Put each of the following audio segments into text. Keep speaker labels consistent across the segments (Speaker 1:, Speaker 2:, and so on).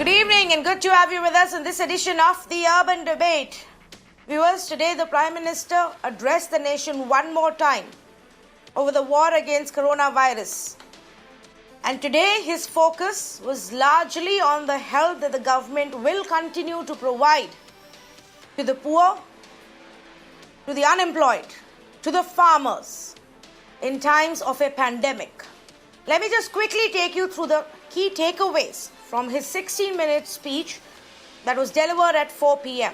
Speaker 1: Good evening and good to have you with us in this edition of the Urban Debate. Viewers, today the Prime Minister addressed the nation one more time over the war against coronavirus. And today his focus was largely on the help that the government will continue to provide to the poor, to the unemployed, to the farmers in times of a pandemic. Let me just quickly take you through the key takeaways from his 16-minute speech that was delivered at 4 p.m.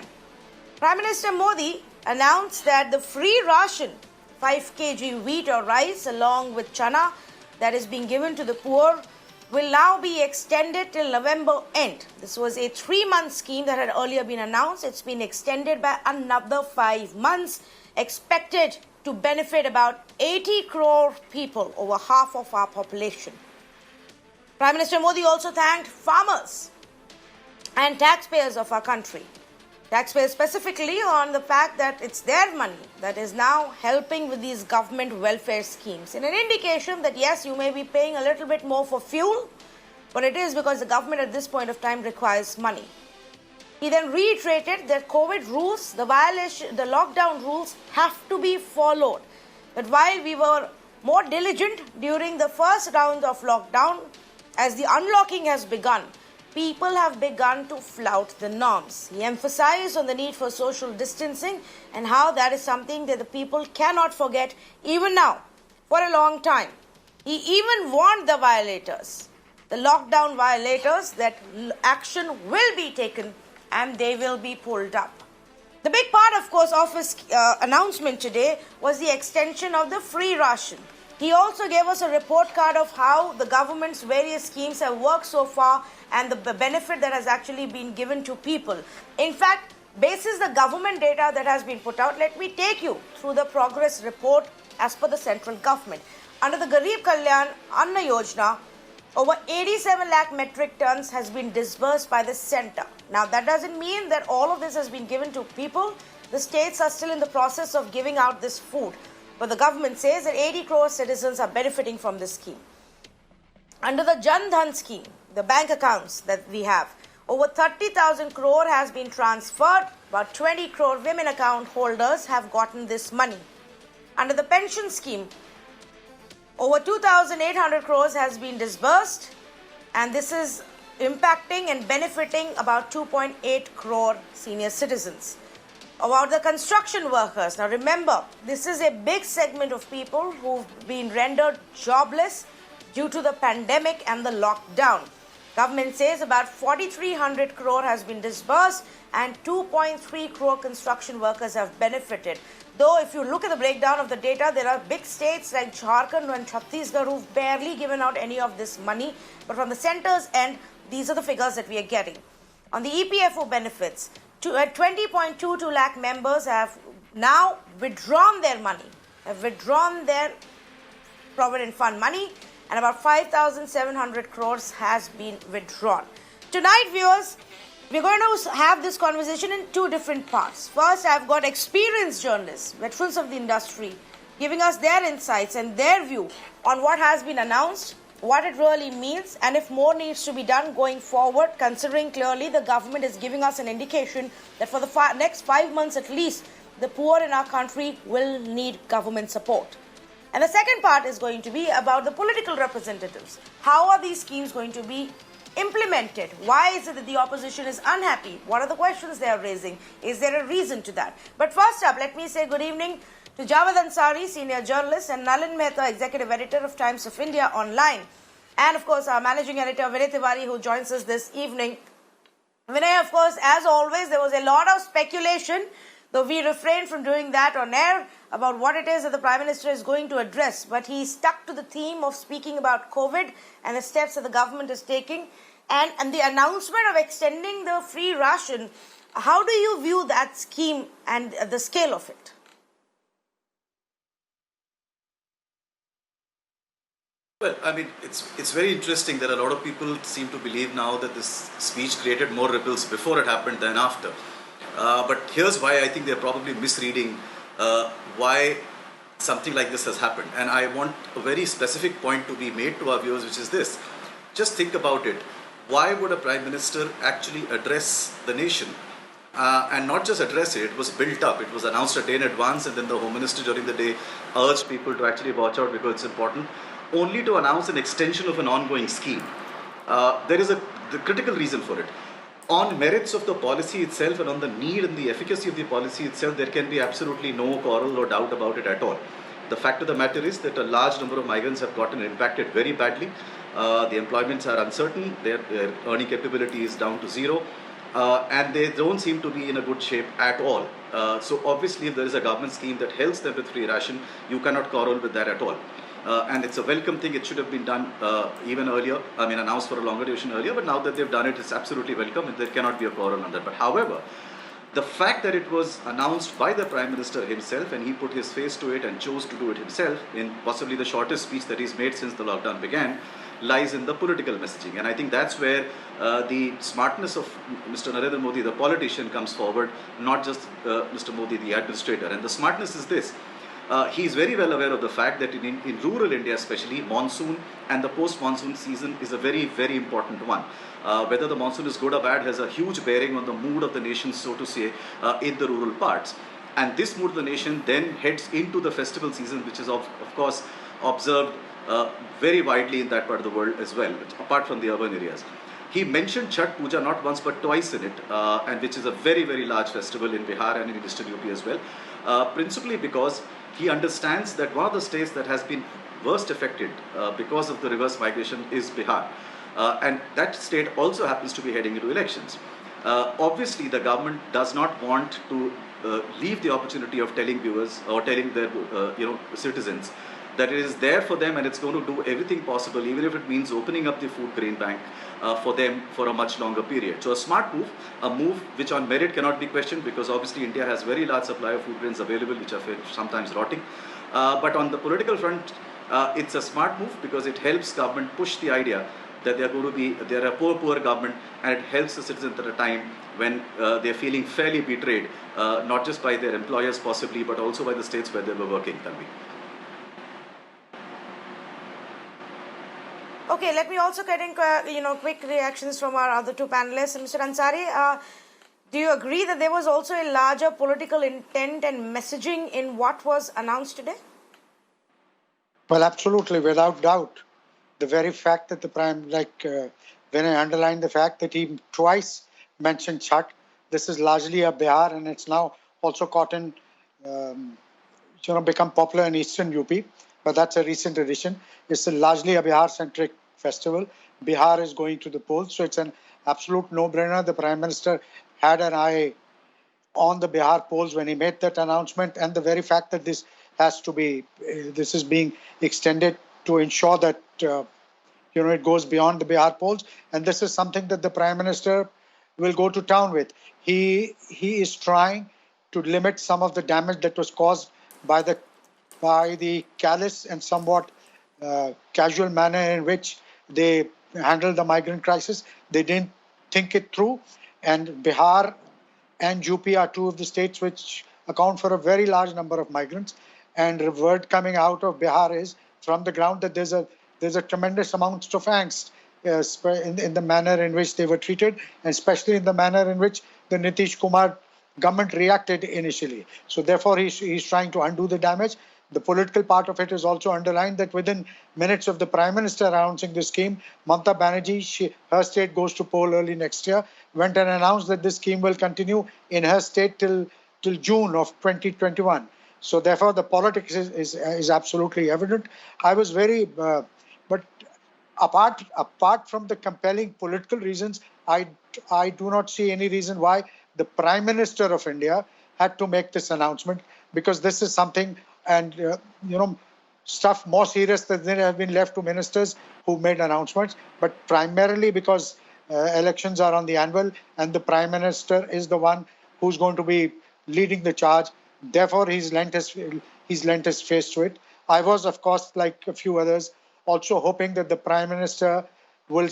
Speaker 1: Prime Minister Modi announced that the free ration, 5 kg wheat or rice along with chana that is being given to the poor will now be extended till November end. This was a 3-month scheme that had earlier been announced. It's been extended by another 5 months, expected to benefit about 80 crore people, over half of our population. Prime Minister Modi also thanked farmers and taxpayers of our country. Taxpayers specifically on the fact that it's their money that is now helping with these government welfare schemes. In an indication that yes, you may be paying a little bit more for fuel, but it is because the government at this point of time requires money. He then reiterated that COVID rules, the lockdown rules have to be followed. That while we were more diligent during the first round of lockdown, as the unlocking has begun, people have begun to flout the norms. He emphasized on the need for social distancing and how that is something that the people cannot forget even now for a long time. He even warned the violators, the lockdown violators, that action will be taken and they will be pulled up. The big part, of course, of his announcement today was the extension of the free ration. He also gave us a report card of how the government's various schemes have worked so far and the benefit that has actually been given to people. In fact, basis the government data that has been put out, let me take you through the progress report as per the central government. Under the Garib Kalyan Anna Yojana, over 87 lakh metric tons has been disbursed by the centre. Now, that doesn't mean that all of this has been given to people. The states are still in the process of giving out this food. But the government says that 80 crore citizens are benefiting from this scheme. Under the Jan Dhan scheme, the bank accounts that we have, over 30,000 crore has been transferred. About 20 crore women account holders have gotten this money. Under the pension scheme, over 2,800 crores has been disbursed, and this is impacting and benefiting about 2.8 crore senior citizens. About the construction workers, now remember, this is a big segment of people who've been rendered jobless due to the pandemic and the lockdown. Government says about 4,300 crore has been disbursed and 2.3 crore construction workers have benefited. Though if you look at the breakdown of the data, there are big states like Jharkhand and Chhattisgarh who've barely given out any of this money. But from the centre's end, these are the figures that we are getting. On the EPFO benefits, 20.22 lakh members have now withdrawn their money, have withdrawn their Provident Fund money, and about 5,700 crores has been withdrawn. Tonight, viewers, we're going to have this conversation in two different parts. First, I've got experienced journalists, veterans of the industry, giving us their insights and their view on what has been announced, what it really means, and if more needs to be done going forward, considering clearly the government is giving us an indication that for the next 5 months at least, the poor in our country will need government support. And the second part is going to be about the political representatives. How are these schemes going to be implemented? Why is it that the opposition is unhappy? What are the questions they are raising? Is there a reason to that? But first up, let me say good evening to Javed Ansari, senior journalist, and Nalin Mehta, executive editor of Times of India Online. And of course, our managing editor, Vinay Tiwari, who joins us this evening. Vinay, of course, as always, there was a lot of speculation, though we refrained from doing that on air, about what it is that the Prime Minister is going to address. But he stuck to the theme of speaking about COVID and the steps that the government is taking. And the announcement of extending the free ration, how do you view that scheme and the scale of it?
Speaker 2: Well, I mean, it's very interesting that a lot of people seem to believe now that this speech created more ripples before it happened than after. But here's why I think they're probably misreading why something like this has happened. And I want a very specific point to be made to our viewers, which is this. Just think about it. why would a prime minister actually address the nation? And not just address it, it was built up. It was announced a day in advance, and then the Home Minister during the day urged people to actually watch out because it's important, only to announce an extension of an ongoing scheme. There is the critical reason for it. On merits of the policy itself and on the need and the efficacy of the policy itself, there can be absolutely no quarrel or doubt about it at all. The fact of the matter is that a large number of migrants have gotten impacted very badly. The employments are uncertain, their earning capability is down to zero, and they don't seem to be in a good shape at all. So obviously, if there is a government scheme that helps them with free ration, you cannot quarrel with that at all. And it's a welcome thing. It should have been done even earlier. I mean, announced for a longer duration earlier. But now that they've done it, it's absolutely welcome, and there cannot be a quarrel on that. But however, the fact that it was announced by the Prime Minister himself and he put his face to it and chose to do it himself in possibly the shortest speech that he's made since the lockdown began, lies in the political messaging. And I think that's where the smartness of Mr. Narendra Modi, the politician, comes forward, not just Mr. Modi, the administrator. And the smartness is this. He is very well aware of the fact that in rural India especially, monsoon and the post-monsoon season is a very, very important one. Whether the monsoon is good or bad has a huge bearing on the mood of the nation, so to say, in the rural parts. And this mood of the nation then heads into the festival season, which is of course observed very widely in that part of the world as well, apart from the urban areas. He mentioned Chhath Puja not once but twice in it, and which is a very, very large festival in Bihar and in Eastern UP as well, principally because he understands that one of the states that has been worst affected because of the reverse migration is Bihar. And that state also happens to be heading into elections. Obviously, the government does not want to leave the opportunity of telling viewers or telling their citizens that it is there for them and it's going to do everything possible, even if it means opening up the food grain bank for them for a much longer period. So a smart move, a move which on merit cannot be questioned because obviously India has very large supply of food grains available which are sometimes rotting. But on the political front, it's a smart move because it helps government push the idea that they're a poor government, and it helps the citizens at a time when they're feeling fairly betrayed, not just by their employers possibly, but also by the states where they were working, Tanvi.
Speaker 1: Okay, let me also get in, quick reactions from our other two panelists. Mr. Ansari, do you agree that there was also a larger political intent and messaging in what was announced today?
Speaker 3: Well, absolutely, without doubt. The very fact that the when I underline the fact that he twice mentioned Chhath, this is largely a Bihar, and it's now also become popular in Eastern UP, but that's a recent addition. It's largely a Bihar-centric festival. Bihar is going to the polls, so it's an absolute no-brainer. The Prime Minister had an eye on the Bihar polls when he made that announcement, and the very fact that this is being extended to ensure that it goes beyond the Bihar polls, and this is something that the Prime Minister will go to town with. He is trying to limit some of the damage that was caused by the callous and somewhat casual manner in which they handled the migrant crisis. They didn't think it through, and Bihar and UP are two of the states which account for a very large number of migrants. And the word coming out of Bihar is from the ground that there's a tremendous amount of angst in the manner in which they were treated, and especially in the manner in which the Nitish Kumar government reacted initially. So therefore, he's trying to undo the damage. The political part of it is also underlined that within minutes of the Prime Minister announcing the scheme, Mamata Banerjee, her state goes to poll early next year, went and announced that this scheme will continue in her state till June of 2021. So therefore, the politics is absolutely evident. I was but apart from the compelling political reasons, I do not see any reason why the Prime Minister of India had to make this announcement, because this is something, and stuff more serious that they have been left to ministers who made announcements, but primarily because elections are on the anvil and the Prime Minister is the one who's going to be leading the charge. Therefore, he's lent his face to it. I was, of course, like a few others, also hoping that the Prime Minister will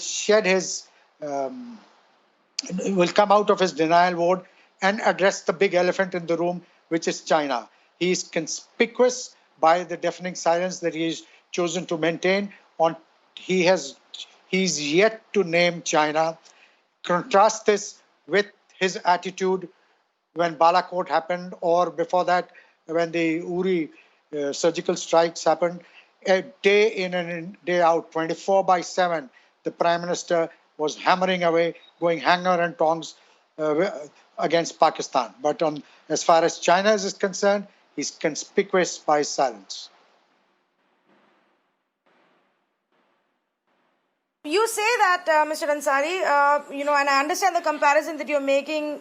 Speaker 3: will come out of his denial mode and address the big elephant in the room, which is China. He is conspicuous by the deafening silence that he has chosen to maintain. He has He's yet to name China. Contrast this with his attitude when Balakot happened, or before that, when the Uri surgical strikes happened. A day in and day out, 24/7, the Prime Minister was hammering away, going hanger and tongs against Pakistan. But as far as China is concerned, he's conspicuous by his silence.
Speaker 1: You say that, Mr. Ansari, and I understand the comparison that you're making,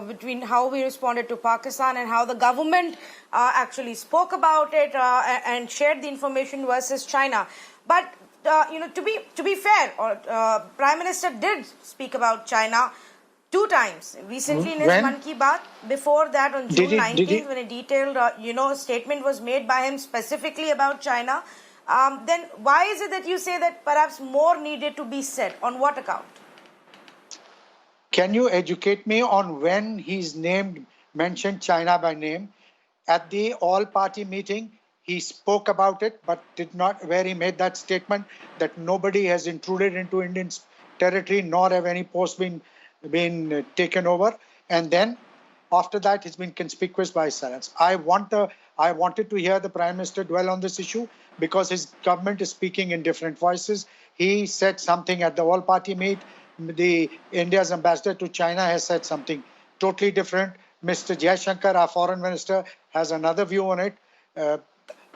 Speaker 1: between how we responded to Pakistan and how the government actually spoke about it and shared the information versus China. But, to be fair, Prime Minister did speak about China 2 times. Recently in his
Speaker 3: When?
Speaker 1: Mann Ki Baat, before that on June 19th, when a detailed, statement was made by him specifically about China. Then why is it that you say that perhaps more needed to be said? On what account?
Speaker 3: Can you educate me on when he's mentioned China by name? At the all-party meeting, he spoke about it, but did not, where he made that statement that nobody has intruded into Indian territory, nor have any posts been taken over. And then after that, he's been conspicuous by his silence. I wanted to hear the Prime Minister dwell on this issue because his government is speaking in different voices. He said something at the all-party meet. The India's ambassador to China has said something totally different. Mr. Jaishankar, our foreign minister, has another view on it.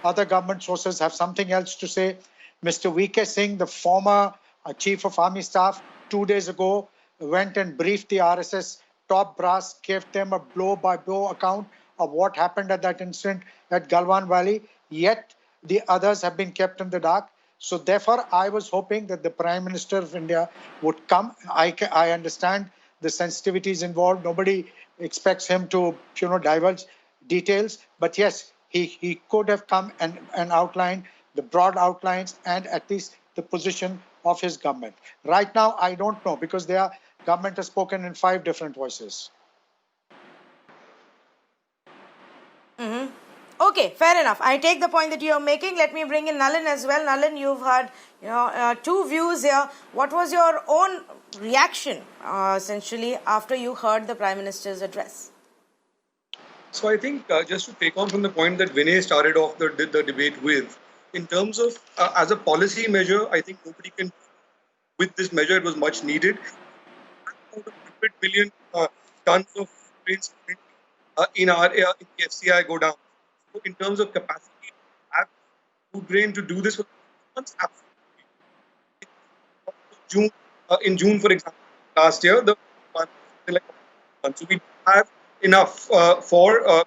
Speaker 3: Other government sources have something else to say. Mr. V.K. Singh, the former chief of army staff, 2 days ago went and briefed the RSS top brass, gave them a blow-by-blow account of what happened at that incident at Galwan Valley, yet the others have been kept in the dark. So therefore, I was hoping that the Prime Minister of India would come. I understand the sensitivities involved. Nobody expects him to, divulge details. But yes, he could have come and outlined the broad outlines and at least the position of his government. Right now, I don't know because their government has spoken in 5 different voices.
Speaker 1: Mm-hmm. Okay, fair enough. I take the point that you're making. Let me bring in Nalin as well. Nalin, you've heard 2 views here. What was your own reaction, essentially, after you heard the Prime Minister's address?
Speaker 4: So I think just to take on from the point that Vinay started off the debate with, in terms of as a policy measure, I think nobody can. With this measure, it was much needed. 100 million tons of grains in the FCI go down. So in terms of capacity, have food grain to do this for months, absolutely. In June, for example, last year, so we have enough for.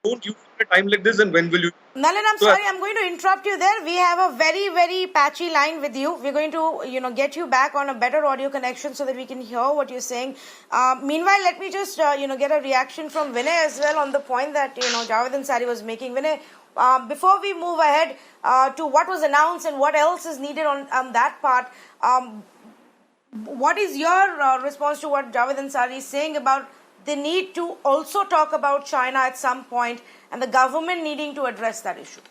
Speaker 4: Don't use a time like this, and when will you?
Speaker 1: Nalin, I'm sorry, I'm going to interrupt you there. We have a very, very patchy line with you. We're going to, get you back on a better audio connection so that we can hear what you're saying. Meanwhile, let me just, get a reaction from Vinay as well on the point that, Javed Ansari was making. Vinay, before we move ahead to what was announced and what else is needed on that part, what is your response to what Javed Ansari is saying about the need to also talk about China at some point and the government needing to address that issue?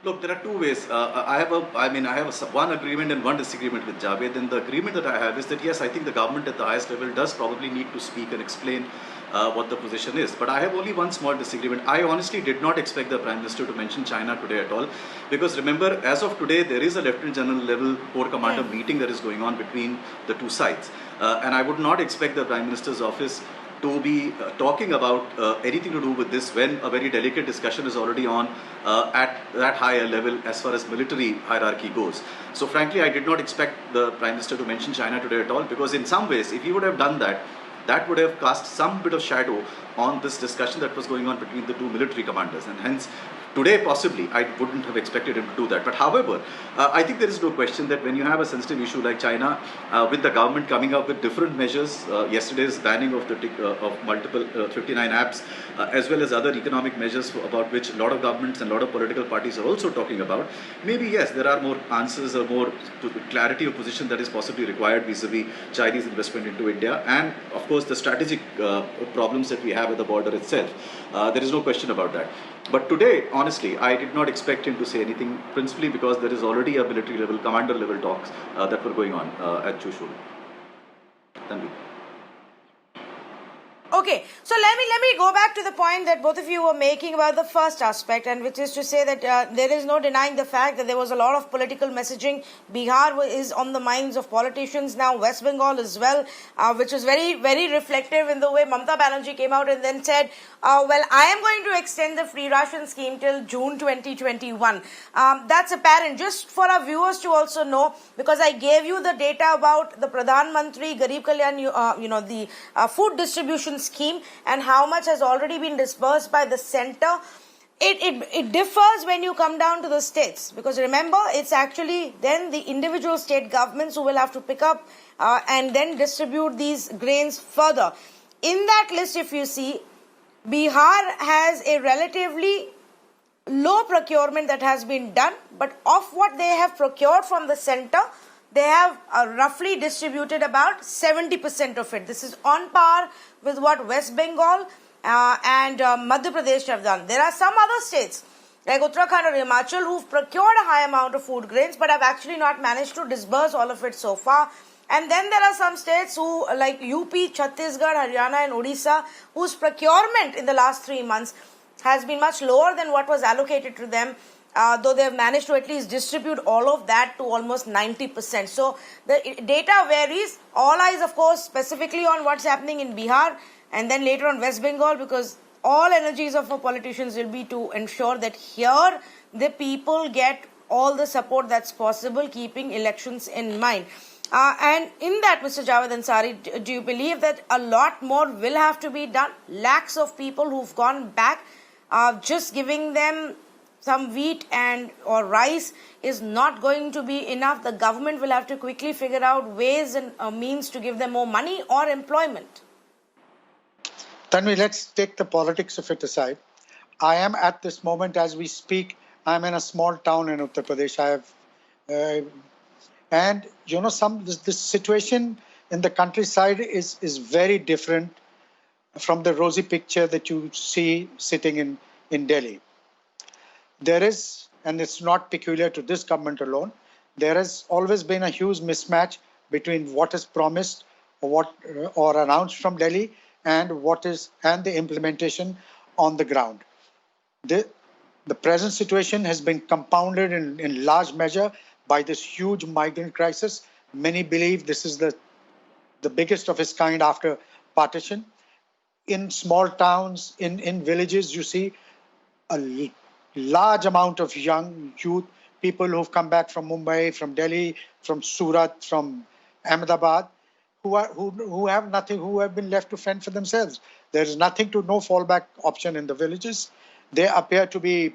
Speaker 2: Look, there are 2 ways. I have one agreement and one disagreement with Javed. And the agreement that I have is that yes, I think the government at the highest level does probably need to speak and explain what the position is. But I have only one small disagreement. I honestly did not expect the Prime Minister to mention China today at all. Because remember, as of today, there is a Lieutenant General level Corps Commander meeting that is going on between the 2 sides. And I would not expect the Prime Minister's office to be talking about anything to do with this when a very delicate discussion is already on at that higher level as far as military hierarchy goes. So frankly, I did not expect the Prime Minister to mention China today at all, because in some ways, if he would have done that, that would have cast some bit of shadow on this discussion that was going on between the 2 military commanders, and hence today possibly I wouldn't have expected him to do that. But however, I think there is no question that when you have a sensitive issue like China, with the government coming up with different measures, yesterday's banning of multiple 59 apps, as well as other economic measures about which a lot of governments and a lot of political parties are also talking about, maybe yes, there are more answers or more clarity of position that is possibly required vis-a-vis Chinese investment into India, and of course the strategic problems that we have at the border itself. There is no question about that. But today, honestly, I did not expect him to say anything, principally because there is already a military level, commander level talks that were going on at Chushul. Tanvi.
Speaker 1: Okay, so let me go back to the point that both of you were making about the first aspect, and which is to say that there is no denying the fact that there was a lot of political messaging. Bihar is on the minds of politicians now, West Bengal as well, which is very, very reflective in the way Mamata Banerjee came out and then said, well, I am going to extend the free ration scheme till June 2021. That's apparent. Just for our viewers to also know, because I gave you the data about the Pradhan Mantri Garib Kalyan, the food distribution scheme and how much has already been disbursed by the center. It differs when you come down to the states, because remember, it's actually then the individual state governments who will have to pick up and then distribute these grains further. In that list, if you see, Bihar has a relatively low procurement that has been done, but of what they have procured from the center, they have roughly distributed about 70% of it. This is on par with what West Bengal and Madhya Pradesh have done. There are some other states like Uttarakhand or Himachal who've procured a high amount of food grains but have actually not managed to disburse all of it so far. And then there are some states who, like UP, Chhattisgarh, Haryana and Odisha, whose procurement in the last 3 months has been much lower than what was allocated to them, though they have managed to at least distribute all of that to almost 90%. So the data varies. All eyes, of course, specifically on what's happening in Bihar and then later on West Bengal, because all energies of our politicians will be to ensure that here the people get all the support that's possible, keeping elections in mind. And in that, Mr. Javed Ansari, do you believe that a lot more will have to be done? Lakhs of people who've gone back, just giving them some wheat and or rice is not going to be enough. The government will have to quickly figure out ways and means to give them more money or employment.
Speaker 3: Tanvi, let's take the politics of it aside. I am at this moment as we speak, I'm in a small town in Uttar Pradesh. I have, and this situation in the countryside is very different from the rosy picture that you see sitting in Delhi. There is, and it's not peculiar to this government alone, there has always been a huge mismatch between what is promised or announced from Delhi and the implementation on the ground. The present situation has been compounded in large measure by this huge migrant crisis. Many believe this is the biggest of its kind after partition. In small towns, in villages, you see a large amount of young youth, people who've come back from Mumbai, from Delhi, from Surat, from Ahmedabad, who have nothing, who have been left to fend for themselves. There is no fallback option in the villages. They appear to be,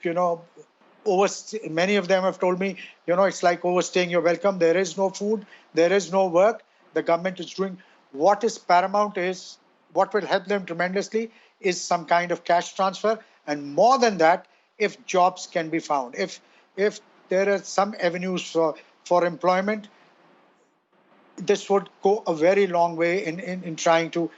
Speaker 3: many of them have told me, it's like overstaying your welcome. There is no food, there is no work. The government is doing what is paramount is, what will help them tremendously is some kind of cash transfer. And more than that, if jobs can be found, if there are some avenues for employment, this would go a very long way in trying to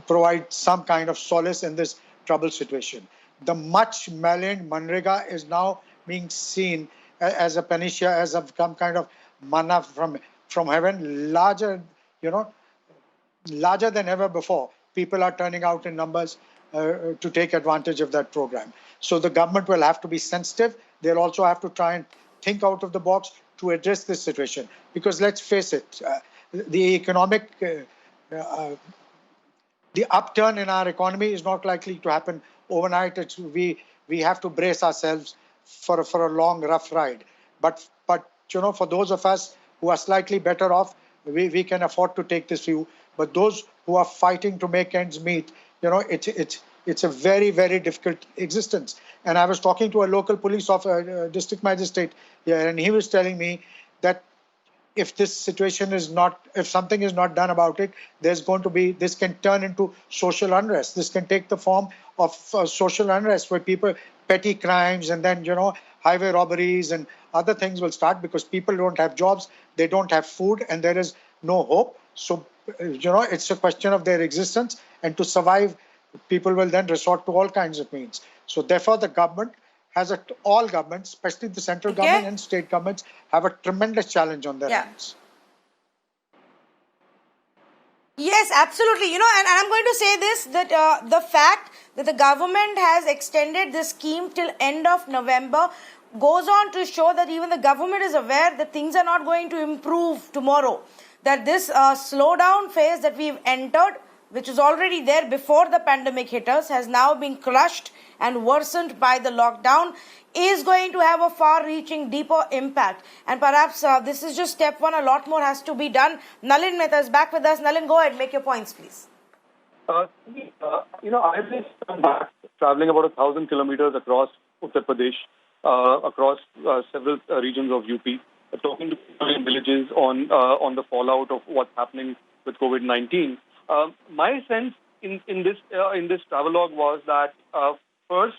Speaker 3: provide some kind of solace in this troubled situation. The much maligned Manrega is now being seen as a panacea, as some kind of manna from heaven, larger than ever before. People are turning out in numbers to take advantage of that program. So the government will have to be sensitive. They'll also have to try and think out of the box to address this situation. Because let's face it, the economic, the upturn in our economy is not likely to happen overnight. We have to brace ourselves for a long, rough ride. But for those of us who are slightly better off, we can afford to take this view. But those who are fighting to make ends meet, it's a very, very difficult existence. And I was talking to a local police officer, district magistrate here, and he was telling me that if this situation if something is not done about it, this can turn into social unrest. This can take the form of social unrest where petty crimes and then, highway robberies and other things will start because people don't have jobs, they don't have food, and there is no hope. So, it's a question of their existence, and to survive, people will then resort to all kinds of means. So therefore, the government all governments, especially the central
Speaker 1: Okay.
Speaker 3: government and state governments, have a tremendous challenge on their
Speaker 1: Yeah.
Speaker 3: hands.
Speaker 1: Yes, absolutely. And I'm going to say this, that the fact that the government has extended this scheme till end of November goes on to show that even the government is aware that things are not going to improve tomorrow. That this slowdown phase that we've entered, which was already there before the pandemic hit us, has now been crushed and worsened by the lockdown, is going to have a far-reaching, deeper impact. And perhaps this is just step one. A lot more has to be done. Nalin Mehta is back with us. Nalin, go ahead. Make your points, please.
Speaker 5: I've been traveling about 1,000 kilometers across Uttar Pradesh, across several regions of UP, talking to people in villages on the fallout of what's happening with COVID-19. My sense in this travelogue was that first,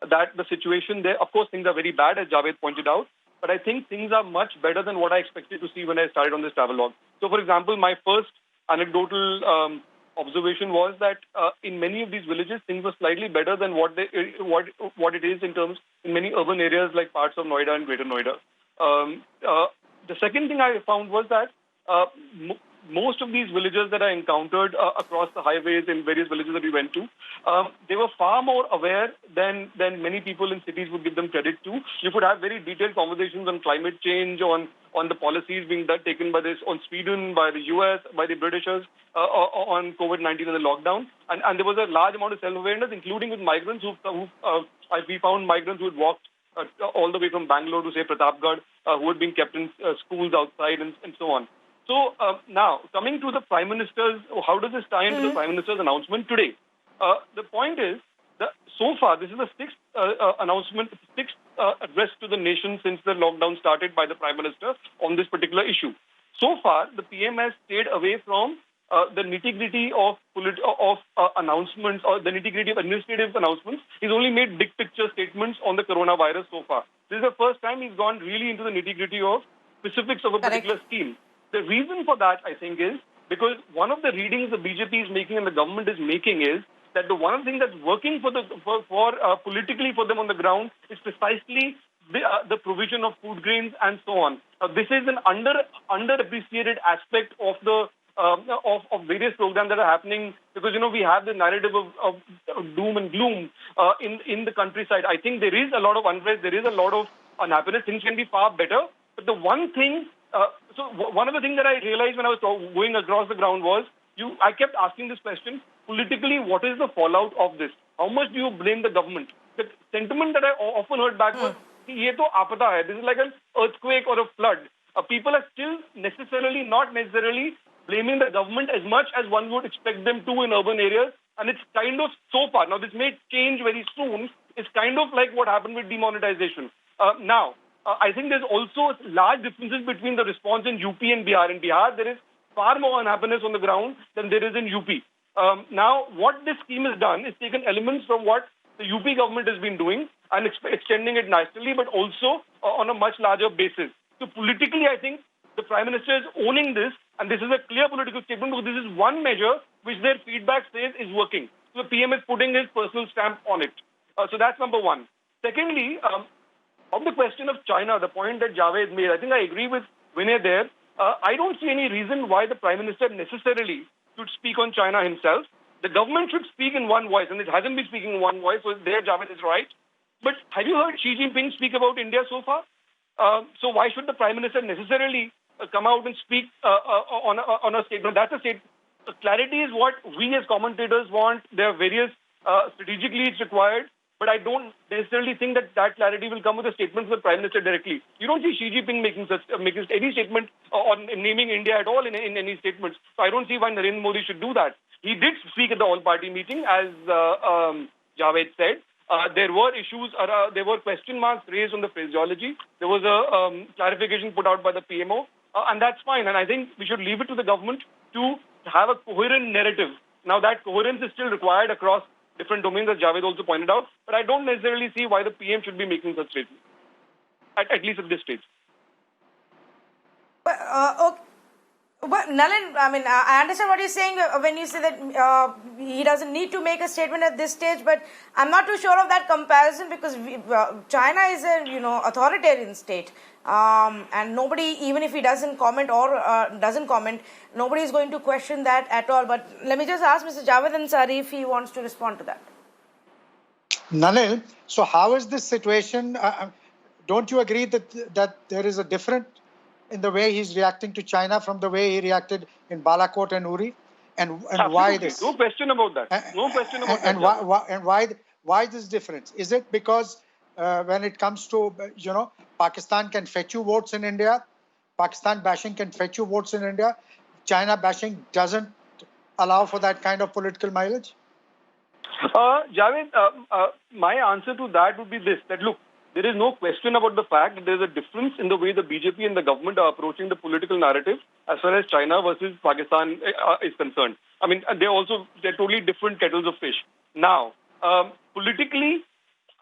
Speaker 5: that the situation there, of course, things are very bad, as Javed pointed out, but I think things are much better than what I expected to see when I started on this travelogue. So, for example, my first anecdotal observation was that in many of these villages, things were slightly better than what it is in many urban areas like parts of Noida and Greater Noida. The second thing I found was that most of these villages that I encountered across the highways in various villages that we went to, they were far more aware than many people in cities would give them credit to. You could have very detailed conversations on climate change, on the policies being taken on Sweden, by the US, by the Britishers, on COVID-19 and the lockdown. And there was a large amount of self-awareness, including with migrants we found migrants who had walked all the way from Bangalore to, say, Pratapgarh, who had been kept in schools outside and so on. So now, coming to the Prime Minister's, how does this tie into the Prime Minister's announcement today? The point is that so far, this is the sixth address to the nation since the lockdown started by the Prime Minister on this particular issue. So far, the PM has stayed away from the nitty-gritty of announcements or the nitty-gritty of administrative announcements. He's only made big picture statements on the coronavirus so far. This is the first time he's gone really into the nitty-gritty of specifics of a particular scheme. The reason for that, I think, is because one of the readings the BJP is making and the government is making is that the one thing that's working politically for them on the ground is precisely the provision of food grains and so on. This is an underappreciated aspect of the of various programs that are happening because we have the narrative of doom and gloom in the countryside. I think there is a lot of unrest, there is a lot of unhappiness. Things can be far better, but the one thing. So one of the things that I realized when I was going across the ground was I kept asking this question: politically, what is the fallout of this? How much do you blame the government? The sentiment that I often heard back was, "Ye to aapata hai." This is like an earthquake or a flood. People are still not necessarily blaming the government as much as one would expect them to in urban areas. And it's kind of so far. Now, this may change very soon. It's kind of like what happened with demonetization. I think there's also large differences between the response in UP and Bihar. In Bihar, there is far more unhappiness on the ground than there is in UP. Now, what this scheme has done is taken elements from what the UP government has been doing and extending it nationally, but also on a much larger basis. So politically, I think the Prime Minister is owning this, and this is a clear political statement because this is one measure which their feedback says is working. So the PM is putting his personal stamp on it. So that's number one. Secondly, on the question of China, the point that Javed made, I think I agree with Vinay there. I don't see any reason why the Prime Minister necessarily should speak on China himself. The government should speak in one voice, and it hasn't been speaking in one voice, so there Javed is right. But have you heard Xi Jinping speak about India so far? So why should the Prime Minister necessarily come out and speak on a statement? That's a statement. Clarity is what we as commentators want. There are various strategic leads required. But I don't necessarily think that clarity will come with a statement from the Prime Minister directly. You don't see Xi Jinping making any statement on naming India at all in any statements. So I don't see why Narendra Modi should do that. He did speak at the all-party meeting, as Javed said. There were issues, there were question marks raised on the phraseology. There was a clarification put out by the PMO, and that's fine. And I think we should leave it to the government to have a coherent narrative. Now, that coherence is still required across different domains, as Javed also pointed out, but I don't necessarily see why the PM should be making such statements, at least at this stage.
Speaker 1: But Nalin, I mean, I understand what you're saying when you say that he doesn't need to make a statement at this stage, but I'm not too sure of that comparison because China is a authoritarian state, and nobody, even if he doesn't comment or doesn't comment, nobody is going to question that at all. But let me just ask Mr. Javed Ansari if he wants to respond to that.
Speaker 3: Nanil, so how is this situation? Don't you agree that there is a difference in the way he's reacting to China from the way he reacted in Balakot and Uri, and why this?
Speaker 5: No question about that. No question about
Speaker 3: and
Speaker 5: that.
Speaker 3: Why this difference? Is it because when it comes to Pakistan can fetch you votes in India, Pakistan bashing can fetch you votes in India, China bashing doesn't allow for that kind of political mileage?
Speaker 5: Javed, my answer to that would be this: that look, there is no question about the fact that there is a difference in the way the BJP and the government are approaching the political narrative as far as China versus Pakistan is concerned. I mean, they're totally different kettles of fish. Now, politically,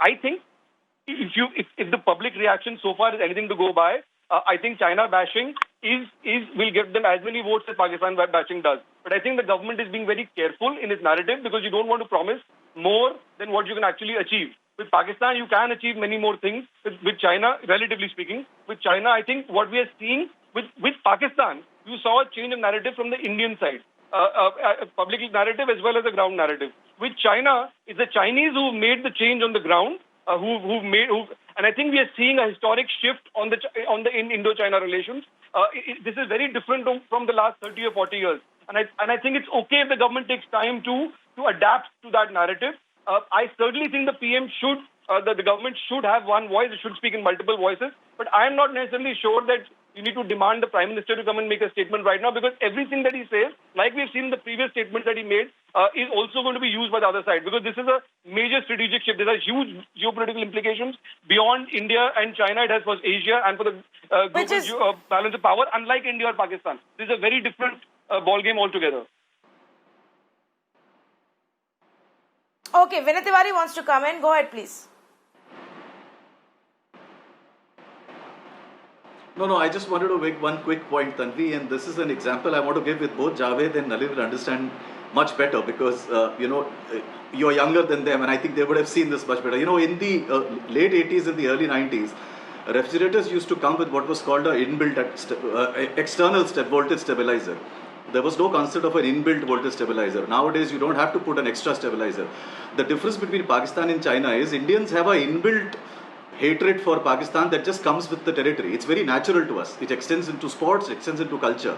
Speaker 5: I think if the public reaction so far is anything to go by, I think China bashing will get them as many votes as Pakistan bashing does. But I think the government is being very careful in its narrative because you don't want to promise more than what you can actually achieve. With Pakistan, you can achieve many more things. With China, relatively speaking, with China, I think what we are seeing with Pakistan, you saw a change of narrative from the Indian side, a public narrative as well as a ground narrative. With China, it's the Chinese who made the change on the ground, and I think we are seeing a historic shift in Indo-China relations. This is very different from the last 30 or 40 years, and I think it's okay if the government takes time to adapt to that narrative. I certainly think the PM the government should have one voice. It should speak in multiple voices. But I am not necessarily sure that you need to demand the Prime Minister to come and make a statement right now, because everything that he says, like we've seen in the previous statements that he made, is also going to be used by the other side, because this is a major strategic shift. There are huge geopolitical implications beyond India and China. It has for Asia and for the global balance of power, unlike India or Pakistan. This is a very different ball game altogether.
Speaker 1: Okay, Vinay Tiwari wants to come in. Go ahead, please.
Speaker 2: No, I just wanted to make one quick point, Tanvi, and this is an example I want to give with both Javed and Nalin will understand much better, because, you're younger than them, and I think they would have seen this much better. In the late 80s and the early 90s, refrigerators used to come with what was called an inbuilt external voltage stabilizer. There was no concept of an inbuilt voltage stabilizer. Nowadays, you don't have to put an extra stabilizer. The difference between Pakistan and China is Indians have an inbuilt hatred for Pakistan that just comes with the territory. It's very natural to us. It extends into sports, it extends into culture.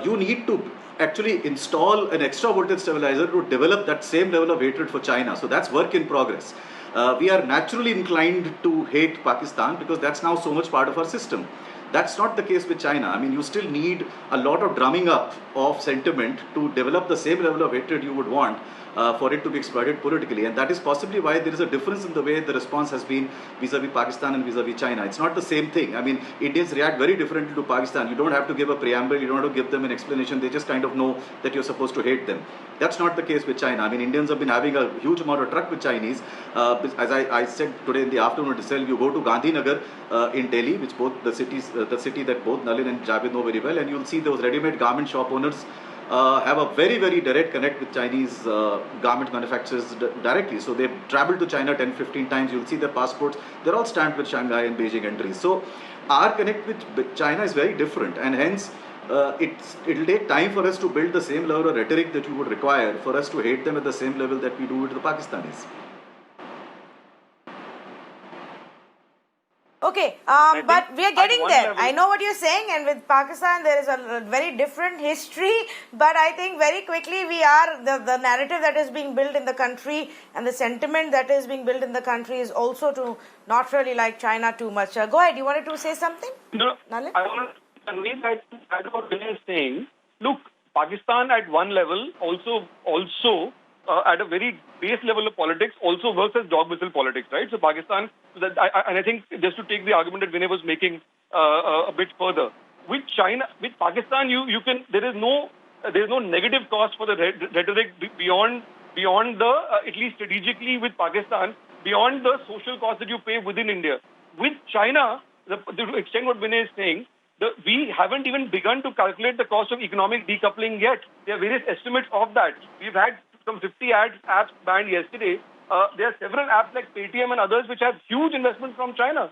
Speaker 2: You need to actually install an extra voltage stabilizer to develop that same level of hatred for China. So that's work in progress. We are naturally inclined to hate Pakistan because that's now so much part of our system. That's not the case with China. I mean, you still need a lot of drumming up of sentiment to develop the same level of hatred you would want for it to be exploited politically. And that is possibly why there is a difference in the way the response has been vis-a-vis Pakistan and vis-a-vis China. It's not the same thing. I mean, Indians react very differently to Pakistan. You don't have to give a preamble, you don't have to give them an explanation. They just kind of know that you're supposed to hate them. That's not the case with China. I mean, Indians have been having a huge amount of truck with Chinese. As I said today in the afternoon itself, you go to Gandhinagar in Delhi, which the city that both Nalin and Javed know very well, and you'll see those ready-made garment shop owners have a very, very direct connect with Chinese garment manufacturers directly. So they've traveled to China 10-15 times. You'll see their passports. They're all stamped with Shanghai and Beijing entries. So our connect with China is very different, and hence it'll take time for us to build the same level of rhetoric that you would require for us to hate them at the same level that we do with the Pakistanis.
Speaker 1: Okay, but we are getting there. I know what you're saying, and with Pakistan there is a very different history, but I think very quickly the narrative that is being built in the country and the sentiment that is being built in the country is also to not really like China too much. Go ahead, you wanted to say something?
Speaker 5: No,
Speaker 1: Nalin?
Speaker 5: I want to convey that what Vinay is saying. Look, Pakistan at one level also at a very base level of politics also works as dog whistle politics, right? So Pakistan, and I think just to take the argument that Vinay was making a bit further, with Pakistan, there is no negative cost for the rhetoric beyond the at least strategically with Pakistan, beyond the social cost that you pay within India. With China, to extend what Vinay is saying, we haven't even begun to calculate the cost of economic decoupling yet. There are various estimates of that. We've had some 50 apps banned yesterday. There are several apps like Paytm and others which have huge investments from China.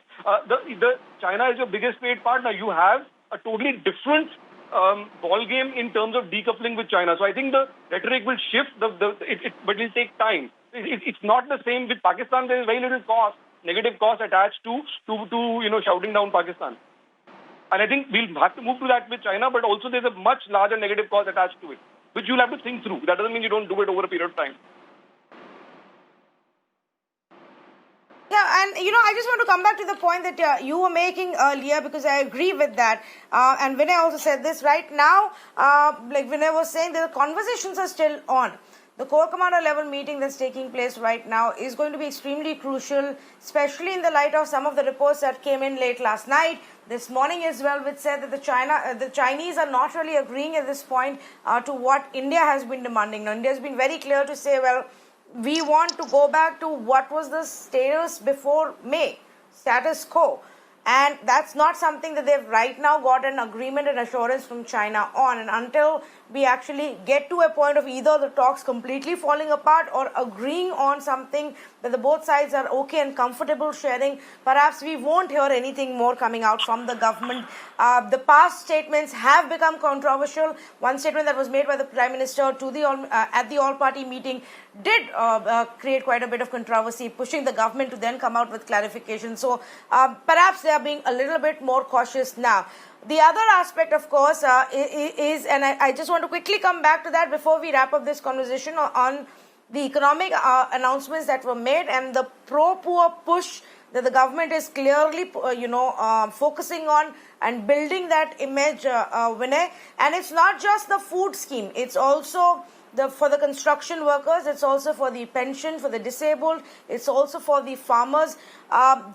Speaker 5: China is your biggest trade partner. You have a totally different ball game in terms of decoupling with China. So I think the rhetoric will shift, but it will take time. It's not the same with Pakistan. There is very little cost, negative cost attached to shouting down Pakistan. And I think we'll have to move to that with China, but also there's a much larger negative cost attached to it, which you'll have to think through. That doesn't mean you don't do it over a period of time.
Speaker 1: Yeah, and I just want to come back to the point that you were making earlier, because I agree with that. And Vinay also said this right now. Like Vinay was saying, the conversations are still on. The Corps Commander level meeting that's taking place right now is going to be extremely crucial, especially in the light of some of the reports that came in late last night, this morning as well, which said that the Chinese are not really agreeing at this point to what India has been demanding. Now, India has been very clear to say, well, we want to go back to what was the status before May, status quo. And that's not something that they've right now got an agreement and assurance from China on. And until we actually get to a point of either the talks completely falling apart or agreeing on something that the both sides are okay and comfortable sharing, perhaps we won't hear anything more coming out from the government. The past statements have become controversial. One statement that was made by the Prime Minister to the at the all-party meeting did create quite a bit of controversy, pushing the government to then come out with clarification. So perhaps they are being a little bit more cautious now. The other aspect, of course, is, and I just want to quickly come back to that before we wrap up this conversation, on the economic announcements that were made and the pro-poor push that the government is clearly, focusing on and building that image, Vinay. And it's not just the food scheme; it's also for the construction workers, it's also for the pension, for the disabled, it's also for the farmers.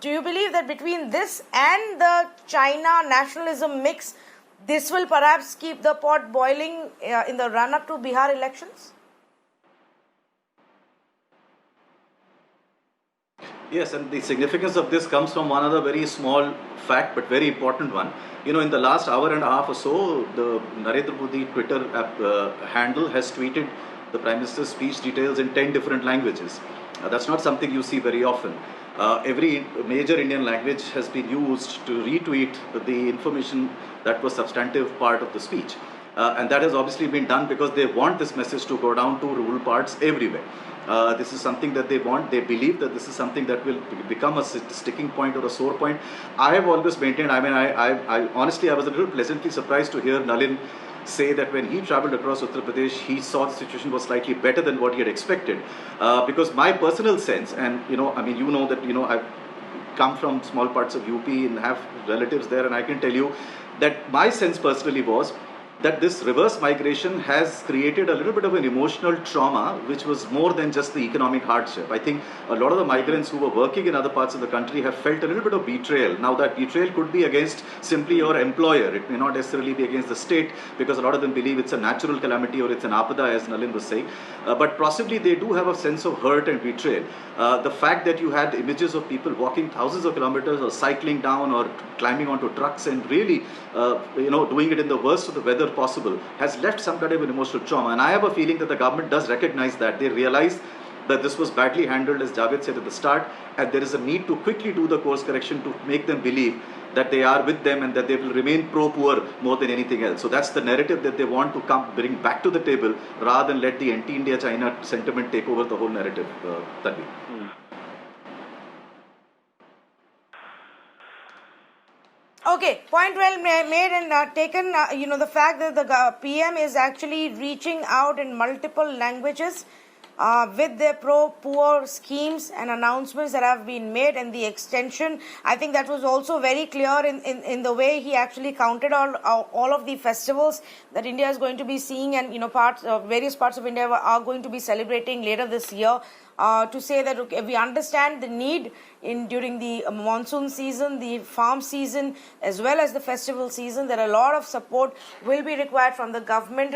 Speaker 1: Do you believe that between this and the China nationalism mix, this will perhaps keep the pot boiling in the run-up to Bihar elections?
Speaker 2: Yes, and the significance of this comes from one other very small fact, but very important one. In the last hour and a half or so, the Narendra Modi Twitter app, handle has tweeted the Prime Minister's speech details in 10 different languages. That's not something you see very often. Every major Indian language has been used to retweet the information that was substantive part of the speech. And that has obviously been done because they want this message to go down to rural parts everywhere. This is something that they want. They believe that this is something that will become a sticking point or a sore point. I have always maintained, I honestly, I was a little pleasantly surprised to hear Nalin say that when he traveled across Uttar Pradesh, he saw the situation was slightly better than what he had expected. Because my personal sense, and that, I've come from small parts of UP and have relatives there, and I can tell you that my sense personally was that this reverse migration has created a little bit of an emotional trauma, which was more than just the economic hardship. I think a lot of the migrants who were working in other parts of the country have felt a little bit of betrayal. Now, that betrayal could be against simply your employer. It may not necessarily be against the state, because a lot of them believe it's a natural calamity or it's an apada, as Nalin was saying. But possibly they do have a sense of hurt and betrayal. The fact that you had images of people walking thousands of kilometers or cycling down or climbing onto trucks and really, doing it in the worst of the weather possible has left some kind of an emotional trauma. And I have a feeling that the government does recognize that. They realize that this was badly handled, as Javed said at the start, and there is a need to quickly do the course correction to make them believe that they are with them and that they will remain pro-poor more than anything else. So that's the narrative that they want to bring back to the table, rather than let the anti-India China sentiment take over the whole narrative. Tanvi.
Speaker 1: Okay, point well made and taken. The fact that the PM is actually reaching out in multiple languages with their pro-poor schemes and announcements that have been made, and the extension. I think that was also very clear in the way he actually counted all of the festivals that India is going to be seeing, and various parts of India are going to be celebrating later this year. To say that we understand the need during the monsoon season, the farm season, as well as the festival season, that a lot of support will be required from the government.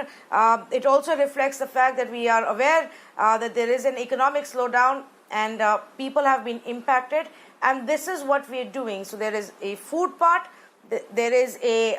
Speaker 1: It also reflects the fact that we are aware that there is an economic slowdown and people have been impacted, and this is what we are doing. So there is a food part, there is a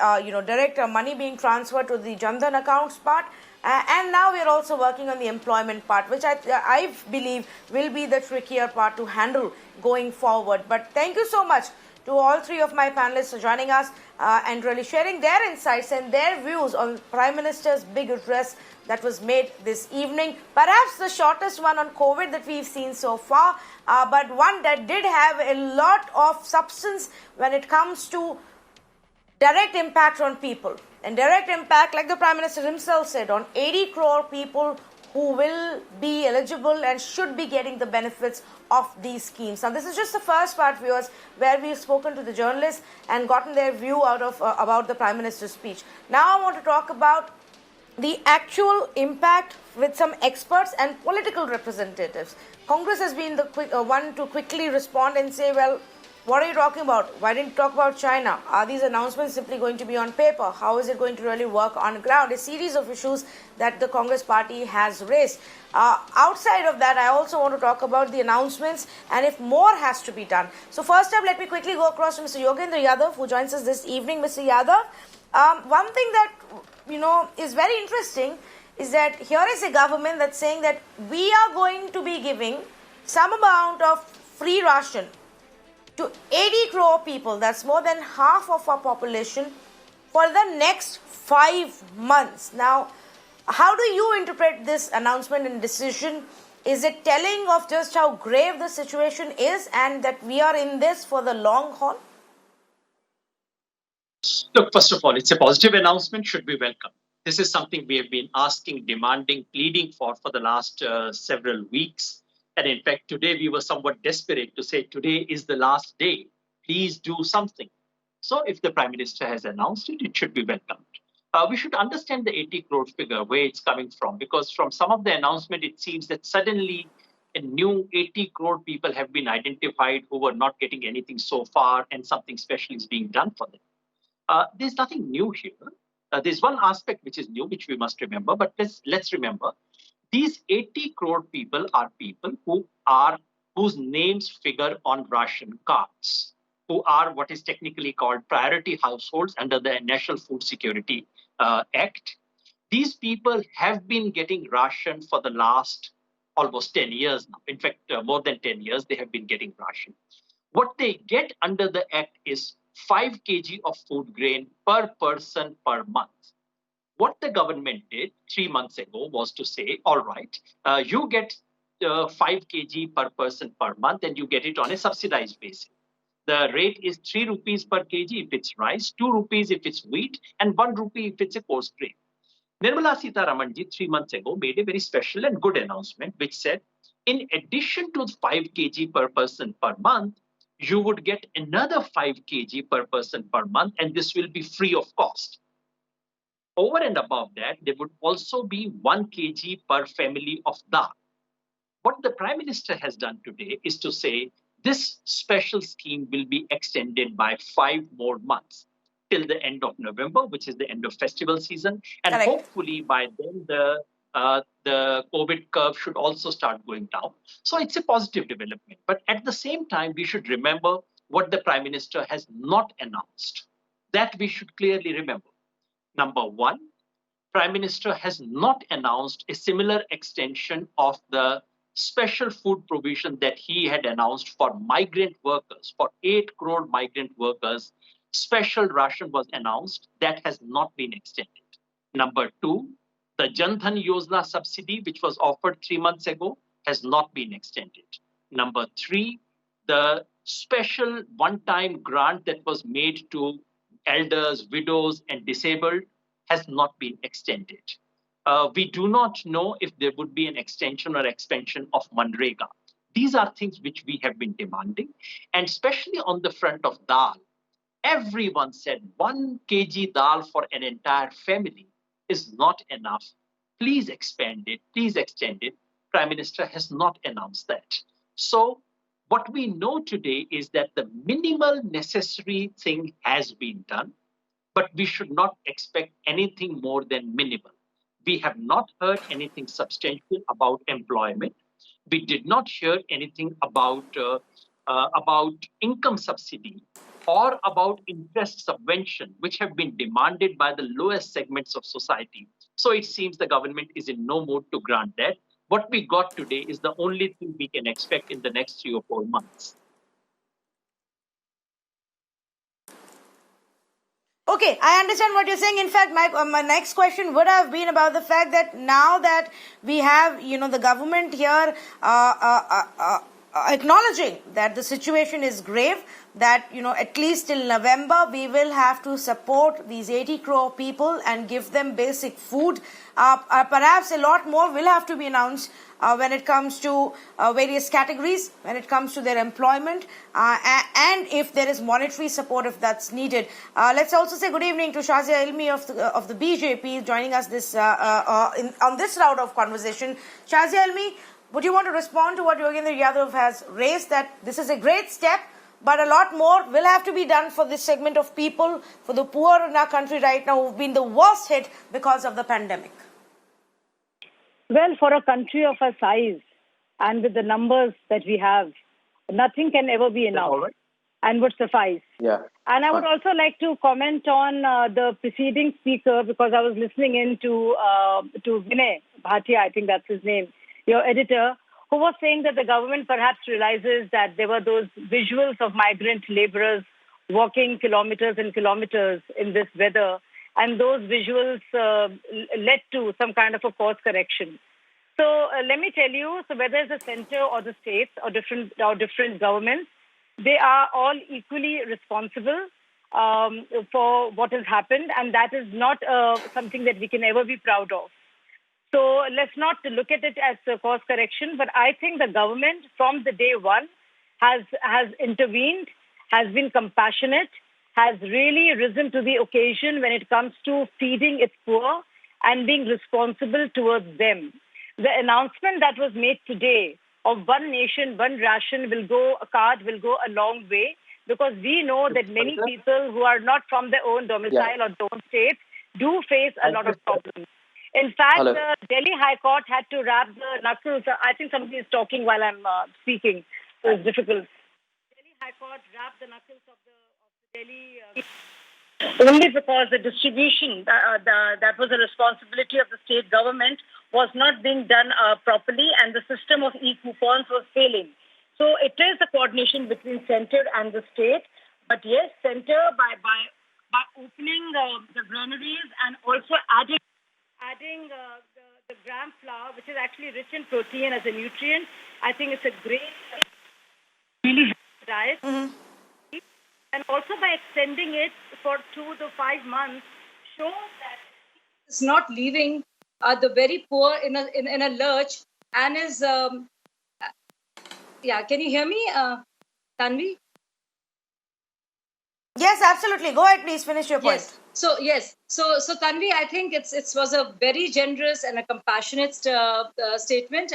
Speaker 1: direct money being transferred to the Jan Dhan accounts part. And now we are also working on the employment part, which I believe will be the trickier part to handle going forward. But thank you so much to all three of my panelists for joining us and really sharing their insights and their views on Prime Minister's big address that was made this evening. Perhaps the shortest one on COVID that we've seen so far, but one that did have a lot of substance when it comes to direct impact on people. And direct impact, like the Prime Minister himself said, on 80 crore people who will be eligible and should be getting the benefits of these schemes. Now, this is just the first part, viewers, where we've spoken to the journalists and gotten their view out of about the Prime Minister's speech. Now, I want to talk about the actual impact with some experts and political representatives. Congress has been the one to quickly respond and say, well, what are you talking about? Why didn't you talk about China? Are these announcements simply going to be on paper? How is it going to really work on ground? A series of issues that the Congress party has raised. Outside of that, I also want to talk about the announcements and if more has to be done. So first up, let me quickly go across to Mr. Yogendra Yadav, who joins us this evening. Mr. Yadav, one thing that is very interesting is that here is a government that's saying that we are going to be giving some amount of free ration to 80 crore people, that's more than half of our population, for the next 5 months. Now, how do you interpret this announcement and decision? Is it telling of just how grave the situation is and that we are in this for the long haul?
Speaker 6: Look, first of all, it's a positive announcement, should be welcome. This is something we have been asking, demanding, pleading for the last several weeks. And in fact, today we were somewhat desperate to say, today is the last day. Please do something. So if the Prime Minister has announced it, it should be welcomed. We should understand the 80 crore figure, where it's coming from, because from some of the announcement, it seems that suddenly a new 80 crore people have been identified who were not getting anything so far, and something special is being done for them. There's nothing new here. There's one aspect which is new, which we must remember, but let's remember, these 80 crore people are people whose names figure on ration cards, who are what is technically called priority households under the National Food Security Act. These people have been getting ration for the last almost 10 years now. In fact, more than 10 years, they have been getting ration. What they get under the Act is 5 kg of food grain per person per month. What the government did 3 months ago was to say, all right, you get 5 kg per person per month and you get it on a subsidized basis. The rate is 3 rupees per kg if it's rice, 2 rupees if it's wheat, and 1 rupee if it's a coarse grain. Nirmala Sitharaman ji 3 months ago made a very special and good announcement which said, in addition to 5 kg per person per month, you would get another 5 kg per person per month, and this will be free of cost. Over and above that, there would also be 1 kg per family of dal. What the Prime Minister has done today is to say this special scheme will be extended by 5 more months till the end of November, which is the end of festival season. And
Speaker 1: Correct.
Speaker 6: Hopefully by then the COVID curve should also start going down. So it's a positive development. But at the same time, we should remember what the Prime Minister has not announced. That we should clearly remember. Number one, Prime Minister has not announced a similar extension of the special food provision that he had announced for migrant workers, for 8 crore migrant workers. Special ration was announced that has not been extended. Number two, the Jan Dhan Yojana subsidy, which was offered 3 months ago, has not been extended. Number three, the special one-time grant that was made to elders, widows, and disabled has not been extended. We do not know if there would be an extension or expansion of Manrega. These are things which we have been demanding, and especially on the front of dal. Everyone said 1 kg dal for an entire family is not enough. Please expand it, please extend it. Prime Minister has not announced that. So what we know today is that the minimal necessary thing has been done, but we should not expect anything more than minimal. We have not heard anything substantial about employment. We did not hear anything about income subsidy. or about interest subvention, which have been demanded by the lowest segments of society. So it seems the government is in no mood to grant that. What we got today is the only thing we can expect in the next 3 or 4 months.
Speaker 1: Okay, I understand what you're saying. In fact, my next question would have been about the fact that now that we have, the government here acknowledging that the situation is grave, that, at least till November, we will have to support these 80 crore people and give them basic food. Perhaps a lot more will have to be announced when it comes to various categories, when it comes to their employment, and if there is monetary support if that's needed. Let's also say good evening to Shazia Ilmi of the BJP joining us on this round of conversation. Shazia Ilmi, would you want to respond to what Yogendra Yadav has raised, that this is a great step, but a lot more will have to be done for this segment of people, for the poor in our country right now who've been the worst hit because of the pandemic?
Speaker 7: Well, for a country of our size and with the numbers that we have, nothing can ever be enough and would suffice.
Speaker 8: Yeah.
Speaker 7: And I would also like to comment on the preceding speaker, because I was listening in to Vinay Bhatia, I think that's his name, your editor, who was saying that the government perhaps realizes that there were those visuals of migrant laborers walking kilometers and kilometers in this weather, and those visuals led to some kind of a course correction. So let me tell you, so whether it's the center or the states or different governments, they are all equally responsible for what has happened, and that is not something that we can ever be proud of. So let's not look at it as a course correction, but I think the government from the day one has intervened, has been compassionate, has really risen to the occasion when it comes to feeding its poor and being responsible towards them. The announcement that was made today of one nation, one ration will go a long way, because we know that many people who are not from their own domicile or their own states do face a lot of problems. In fact, the Delhi High Court had to wrap the knuckles. I think somebody is talking while I'm speaking, so it's difficult. Delhi High Court wrapped the knuckles of the Delhi only because the distribution that was the responsibility of the state government was not being done properly, and the system of e-coupons was failing. So it is a coordination between center and the state. But yes, center by opening the granaries and also adding the gram flour, which is actually rich in protein as a nutrient, I think it's a great, really healthy diet.
Speaker 1: Mm-hmm.
Speaker 7: And also by extending it for 2 to 5 months shows that it's not leaving the very poor in a lurch, and is can you hear me, Tanvi?
Speaker 1: Yes, absolutely. Go ahead, please. Finish your point.
Speaker 7: Yes. So Tanvi, I think it was a very generous and a compassionate statement.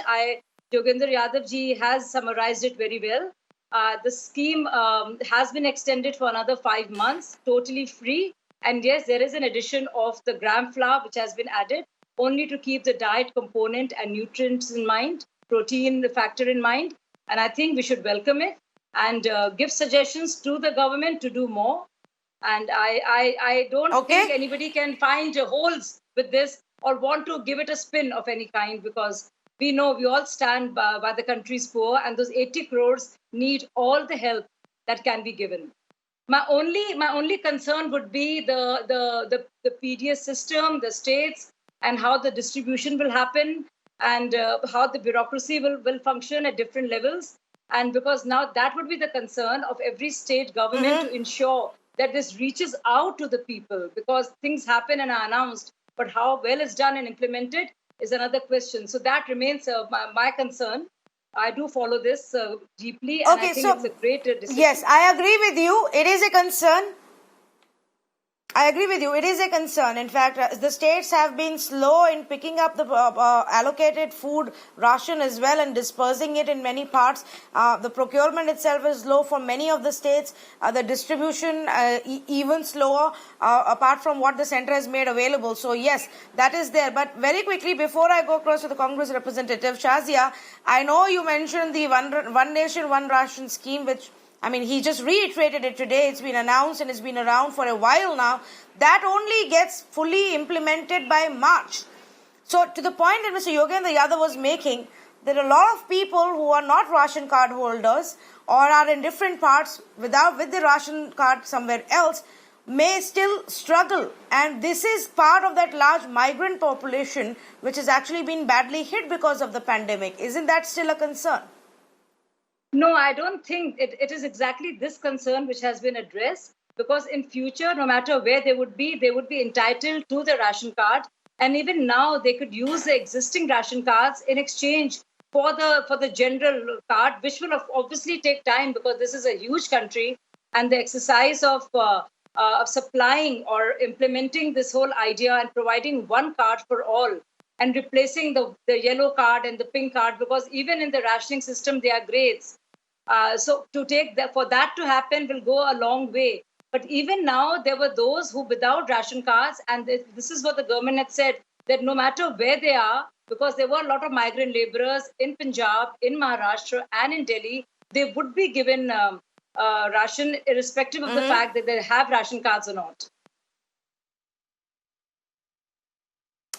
Speaker 7: Yogendra Yadav ji has summarized it very well. The scheme has been extended for another 5 months, totally free. And yes, there is an addition of the gram flour, which has been added only to keep the diet component and nutrients in mind, protein factor in mind. And I think we should welcome it and give suggestions to the government to do more. And I don't think anybody can find holes with this or want to give it a spin of any kind, because we know we all stand by the country's poor, and those 80 crores need all the help that can be given. My only concern would be the PDS system, the states, and how the distribution will happen, and how the bureaucracy will function at different levels. And because now that would be the concern of every state government to ensure that this reaches out to the people, because things happen and are announced, but how well it's done and implemented is another question. So that remains my concern. I do follow this deeply, and I think it's a great decision.
Speaker 1: Yes, I agree with you. It is a concern. It is a concern. In fact, the states have been slow in picking up the allocated food ration as well and dispersing it in many parts. The procurement itself is low for many of the states. The distribution even slower, apart from what the center has made available. So yes, that is there. But very quickly, before I go across to the Congress representative, Shazia, I know you mentioned the One Nation, One Ration scheme, which I mean, he just reiterated it today. It's been announced and it's been around for a while now. That only gets fully implemented by March. So, to the point that Mr. Yogendra Yadav was making, there are a lot of people who are not ration card holders or are in different parts with the ration card somewhere else may still struggle. And this is part of that large migrant population which has actually been badly hit because of the pandemic. Isn't that still a concern?
Speaker 7: No, I don't think it is exactly this concern which has been addressed, because in future, no matter where they would be entitled to the ration card. And even now, they could use the existing ration cards in exchange for the general card, which will obviously take time because this is a huge country, and the exercise of supplying or implementing this whole idea and providing one card for all and replacing the yellow card and the pink card, because even in the rationing system, there are grades. So for that to happen will go a long way. But even now, there were those who without ration cards, and this is what the government had said, that no matter where they are, because there were a lot of migrant laborers in Punjab, in Maharashtra, and in Delhi, they would be given ration irrespective of the fact that they have ration cards or not.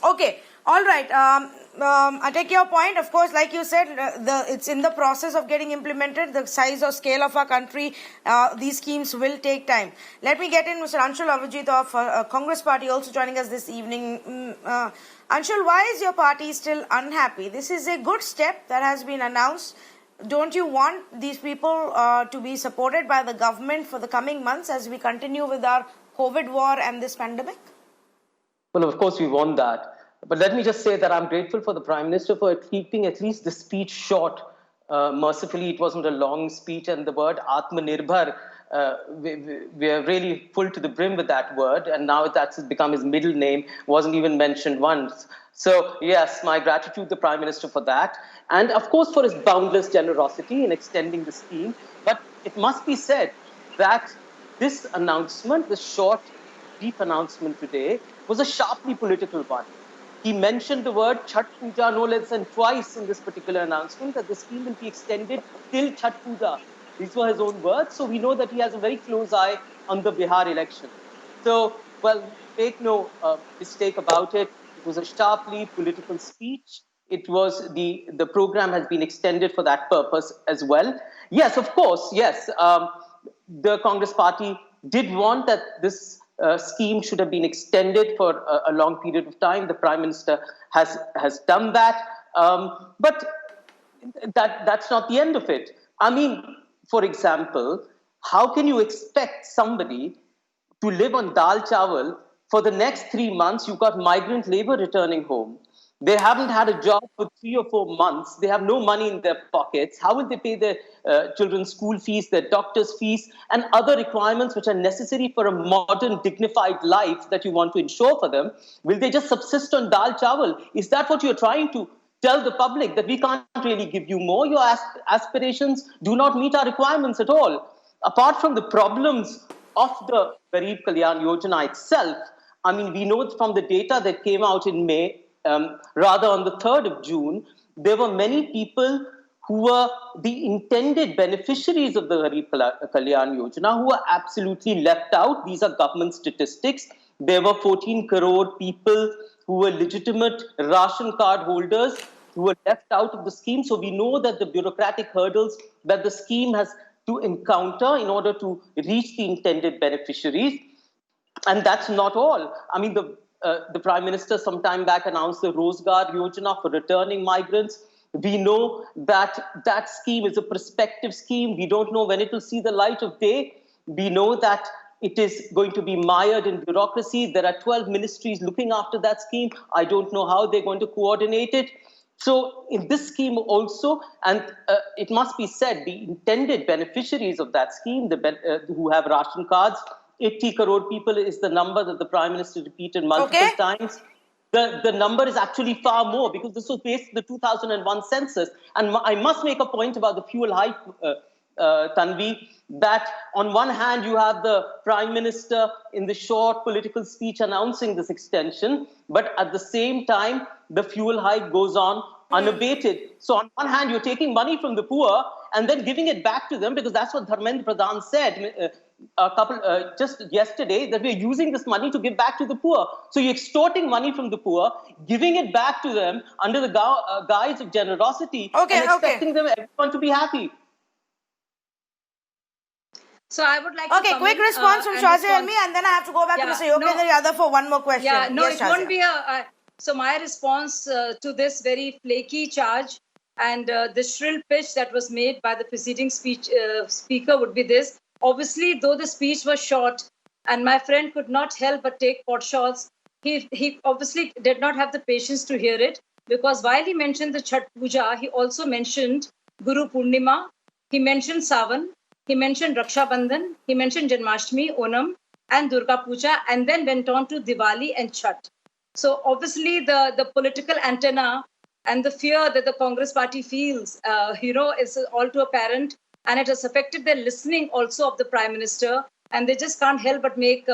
Speaker 1: Okay, all right. I take your point. Of course, like you said, it's in the process of getting implemented. The size or scale of our country, these schemes will take time. Let me get in Mr. Anshul Avajit of Congress Party also joining us this evening. Anshul, why is your party still unhappy? This is a good step that has been announced. Don't you want these people to be supported by the government for the coming months as we continue with our COVID war and this pandemic?
Speaker 8: Well, of course, we want that. But let me just say that I'm grateful for the Prime Minister for keeping at least the speech short. Mercifully, it wasn't a long speech, and the word Atmanirbhar, we are really full to the brim with that word, and now that's become his middle name, wasn't even mentioned once. So, yes, my gratitude to the Prime Minister for that, and of course for his boundless generosity in extending the scheme. But it must be said that this announcement, this short, brief announcement today, was a sharply political one. He mentioned the word Chhath Puja no less than twice in this particular announcement, that the scheme will be extended till Chhath Puja. These were his own words, so we know that he has a very close eye on the Bihar election. So, well, make no mistake about it. It was a sharply political speech. It was the program has been extended for that purpose as well. Yes, of course, yes. The Congress Party did want that this scheme should have been extended for a long period of time. The Prime Minister has done that. But that's not the end of it. I mean, for example, how can you expect somebody to live on dal chawal for the next 3 months? You've got migrant labor returning home. They haven't had a job for 3 or 4 months. They have no money in their pockets. How will they pay their children's school fees, their doctor's fees, and other requirements which are necessary for a modern, dignified life that you want to ensure for them? Will they just subsist on dal chawal? Is that what you're trying to tell the public, that we can't really give you more? Your aspirations do not meet our requirements at all. Apart from the problems of the Garib Kalyan Yojana itself, I mean, we know from the data that came out in May, rather on the 3rd of June, there were many people who were the intended beneficiaries of the Garib Kalyan Yojana who were absolutely left out. These are government statistics. There were 14 crore people who were legitimate ration card holders who were left out of the scheme. So we know that the bureaucratic hurdles that the scheme has to encounter in order to reach the intended beneficiaries. And that's not all. I mean, the Prime Minister some time back announced the Rozgar Yojana for returning migrants. We know that that scheme is a prospective scheme. We don't know when it will see the light of day. We know that it is going to be mired in bureaucracy. There are 12 ministries looking after that scheme. I don't know how they're going to coordinate it. So in this scheme also, and it must be said, the intended beneficiaries of that scheme, who have ration cards, 80 crore people is the number that the Prime Minister repeated multiple times. The number is actually far more, because this was based on the 2001 census. And I must make a point about the fuel hike, Tanvi, that on one hand you have the Prime Minister in the short political speech announcing this extension, but at the same time the fuel hike goes on unabated. So on one hand you're taking money from the poor, and then giving it back to them, because that's what Dharmendra Pradhan said just yesterday, that we're using this money to give back to the poor. So you're extorting money from the poor, giving it back to them under the guise of generosity, and expecting them, everyone, to be happy.
Speaker 9: So I would like to
Speaker 1: Okay, quick response from Shazia Elmi, and then I have to go back to Mr. Yogendra Yadav for one more question.
Speaker 9: Yeah, no,
Speaker 1: yes,
Speaker 9: it won't be a... So my response to this very flaky charge and the shrill pitch that was made by the preceding speaker would be this. Obviously, though the speech was short and my friend could not help but take pot shots, he obviously did not have the patience to hear it, because while he mentioned the Chhath Puja, he also mentioned Guru Purnima, he mentioned Sawan, he mentioned Raksha Bandhan, he mentioned Janmashtami, Onam, and Durga Puja, and then went on to Diwali and Chhath. So obviously the political antenna and the fear that the Congress party feels, is all too apparent, and it has affected their listening also of the Prime Minister, and they just can't help but make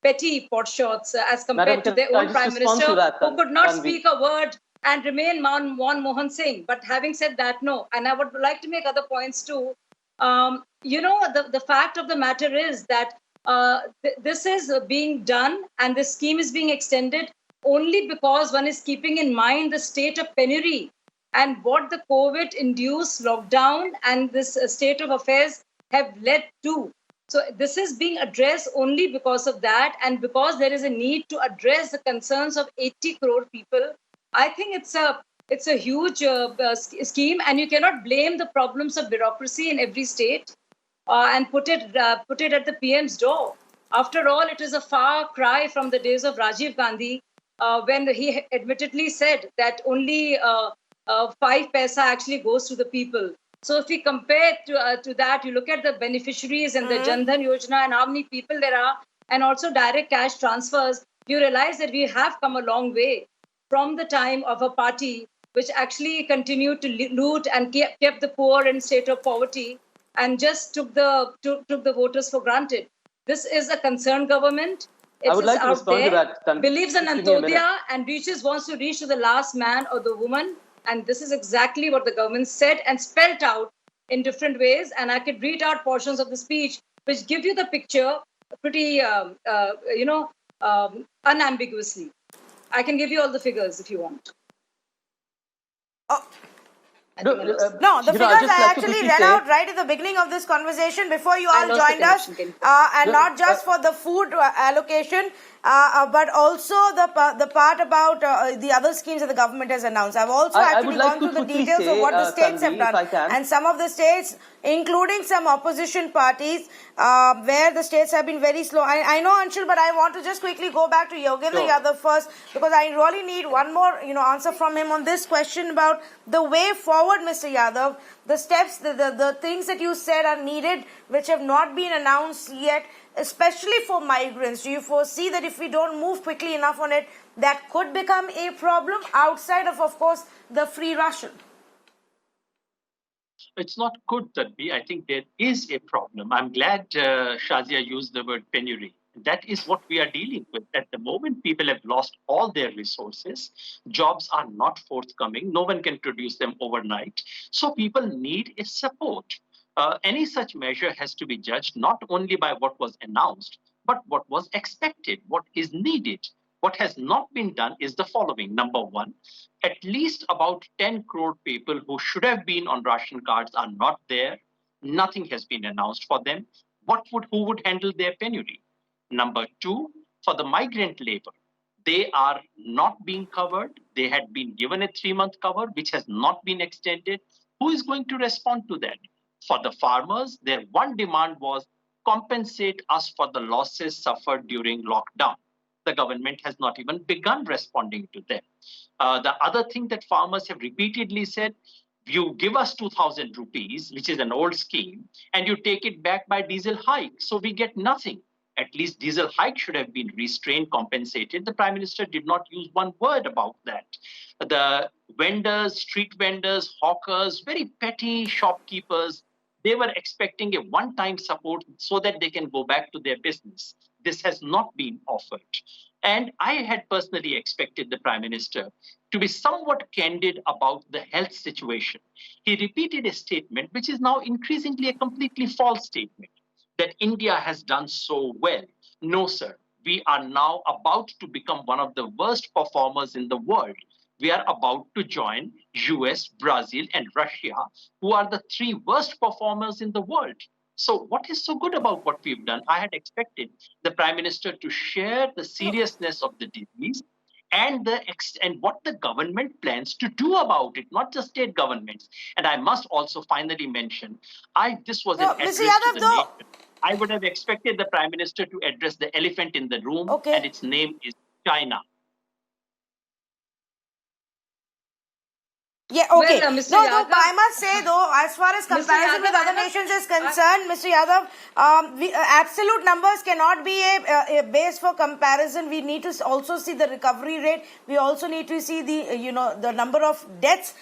Speaker 9: petty pot shots as compared to their own Prime Minister, who could not speak a word and remain Manmohan Singh. But having said that, no, and I would like to make other points too. The fact of the matter is that this is being done and the scheme is being extended only because one is keeping in mind the state of penury and what the COVID-induced lockdown and this state of affairs have led to. So this is being addressed only because of that, and because there is a need to address the concerns of 80 crore people. I think it's a huge scheme, and you cannot blame the problems of bureaucracy in every state and put it at the PM's door. After all, it is a far cry from the days of Rajiv Gandhi, when he admittedly said that only 5 paisa actually goes to the people. So if we compare to that, you look at the beneficiaries and the Jan Dhan Yojana and how many people there are, and also direct cash transfers, you realize that we have come a long way from the time of a party which actually continued to loot and kept the poor in state of poverty and just took the voters for granted. This is a concerned government.
Speaker 8: I would like to respond to that.
Speaker 9: Believes in Antodaya and wants to reach to the last man or the woman. And this is exactly what the government said and spelled out in different ways. And I could read out portions of the speech which give you the picture pretty, unambiguously. I can give you all the figures if you want.
Speaker 1: No, the figures I actually read out right at the beginning of this conversation before you all joined us, and not just for the food allocation, but also the part about the other schemes that the government has announced. I've also actually gone through the details of what the states have done, and some of the states, including some opposition parties, where the states have been very slow. I know, Anshul, but I want to just quickly go back to Yogendra Yadav first, because I really need one more answer from him on this question about the way forward, Mr. Yadav. The steps, the things that you said are needed, which have not been announced yet, especially for migrants. Do you foresee that if we don't move quickly enough on it, that could become a problem outside of course, the free ration?
Speaker 6: It's not could that be. I think there is a problem. I'm glad Shazia used the word penury. That is what we are dealing with. At the moment, people have lost all their resources. Jobs are not forthcoming. No one can produce them overnight. So people need a support. Any such measure has to be judged not only by what was announced, but what was expected, what is needed. What has not been done is the following. Number one, at least about 10 crore people who should have been on ration cards are not there. Nothing has been announced for them. Who would handle their penury? Number two, for the migrant labor, they are not being covered. They had been given a 3-month cover, which has not been extended. Who is going to respond to that? For the farmers, their one demand was compensate us for the losses suffered during lockdown. The government has not even begun responding to them. The other thing that farmers have repeatedly said, you give us 2,000 rupees, which is an old scheme, and you take it back by diesel hike. So we get nothing. At least diesel hike should have been restrained, compensated. The Prime Minister did not use one word about that. The vendors, street vendors, hawkers, very petty shopkeepers, They were expecting a one-time support so that they can go back to their business. This has not been offered. And I had personally expected the Prime Minister to be somewhat candid about the health situation. He repeated a statement which is now increasingly a completely false statement, that India has done so well. No, sir. We are now about to become one of the worst performers in the world. We are about to join US, Brazil, and Russia, who are the 3 worst performers in the world. So what is so good about what we've done? I had expected the Prime Minister to share the seriousness of the disease and what the government plans to do about it, not just state governments. And I must also finally mention, this was an address to the nation. I would have expected the Prime Minister to address the elephant in the room, and its name is China.
Speaker 1: Yeah, okay.
Speaker 9: Well, Mr.
Speaker 1: No,
Speaker 9: Yadav,
Speaker 1: I must say though, as far as comparison with other nations is concerned, Mr. Yadav, absolute numbers cannot be a base for comparison. We need to also see the recovery rate. We also need to see the number of deaths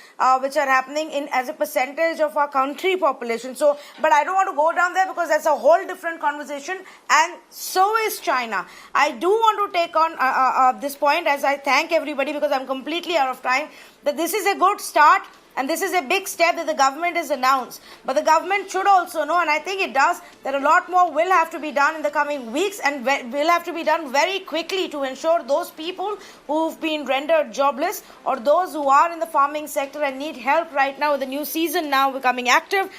Speaker 1: which are happening as a percentage of our country population. So, but I don't want to go down there because that's a whole different conversation. And so is China. I do want to take on this point as I thank everybody because I'm completely out of time. That this is a good start and this is a big step that the government has announced. But the government should also know, and I think it does, that a lot more will have to be done in the coming weeks and will have to be done very quickly to ensure those people who've been rendered jobless or those who are in the farming sector and need help right now with the new season now becoming active,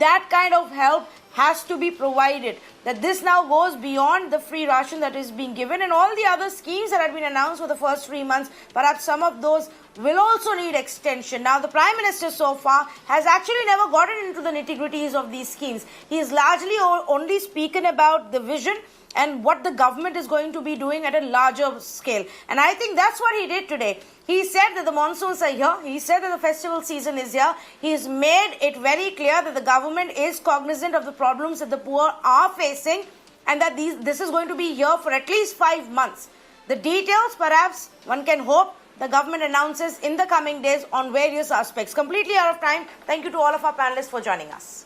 Speaker 1: that kind of help has to be provided. That this now goes beyond the free ration that is being given and all the other schemes that had been announced for the first 3 months. Perhaps some of those will also need extension. Now, the Prime Minister so far has actually never gotten into the nitty-gritties of these schemes. He is largely only speaking about the vision and what the government is going to be doing at a larger scale. And I think that's what he did today. He said that the monsoons are here. He said that the festival season is here. He's made it very clear that the government is cognizant of the problems that the poor are facing and that this is going to be here for at least 5 months. The details, perhaps, one can hope the government announces in the coming days on various aspects. Completely out of time. Thank you to all of our panelists for joining us.